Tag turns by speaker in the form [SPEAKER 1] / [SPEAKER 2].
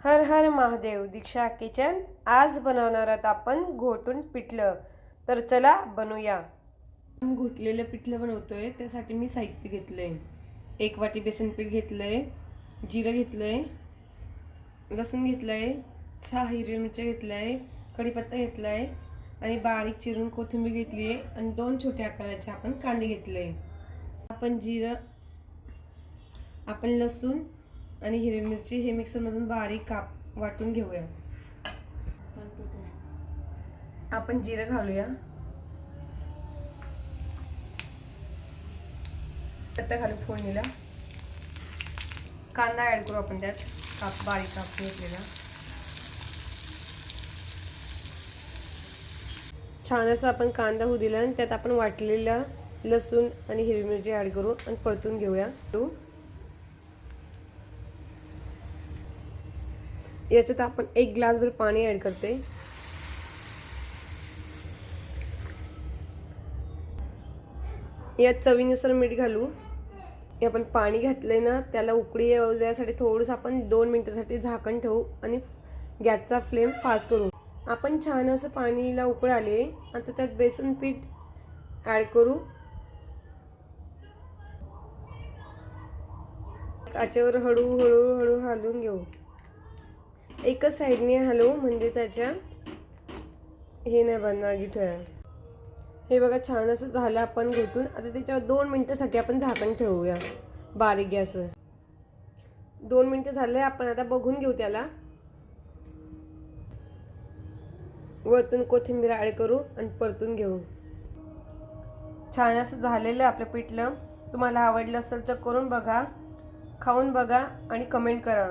[SPEAKER 1] हर हर महादेव. दीक्षा kitchen. आज बनवणार आहोत आपण घोटून पिठलं. तर चला बनवूया. आपण घोटलेलं पिठलं बनवतोय त्यासाठी मी साहित्य घेतलंय. 1 वाटी बेसन पीठ घेतलंय, जिरं घेतलंय, लसूण घेतलंय, 6 हिरव्या मिरच्या घेतलाय, कढीपत्ता घेतलाय आणि बारीक चिरून कोथिंबीर घेतली आहे आणि 2 छोट्या आकाराचे आपण कांदे घेतले. आपण लसूण आणि हिरवी मिरची हे मिक्सरमधून बारीक वाटून घेऊया. आपण जिरं घालूया, पत्ता घालू फोडणीला, कांदा ऍड करू आपण त्यात बारीक कापून घेतलेला. छान असं आपण कांदा होऊ दिला आणि त्यात आपण वाटलेला लसूण आणि हिरवी मिरची ऍड करू आणि परतून घेऊया. याच्यात आपण 1 ग्लासभर पाणी ऍड करते. यात चवीनुसार मीठ घालू. हे आपण पाणी घातलंय ना, त्याला उकळी येऊ द्यासाठी थोडंसं आपण 2 मिनिटासाठी झाकण ठेवू आणि गॅसचा फ्लेम फास्ट करू. आपण छान असं पाणीला उकळ आले. आता त्यात बेसन पीठ ऍड करू. आचेवर हळूहळू हलवून घेऊ. एकच साईडने हलवू म्हणजे त्याच्या हे नाही बनणार गिठळ्या. हे बघा छान असं झालं आपण घोटून. आता त्याच्यावर 2 मिनिटासाठी आपण झाकण ठेवूया बारीक गॅसवर. 2 मिनिटं झाले. आपण आता बघून घेऊ त्याला. वरतून कोथिंबीर ऍड करू आणि परतून घेऊ. छान असं झालेलं आपलं पिठलं. तुम्हाला आवडलं असेल तर करून बघा, खाऊन बघा आणि कमेंट करा.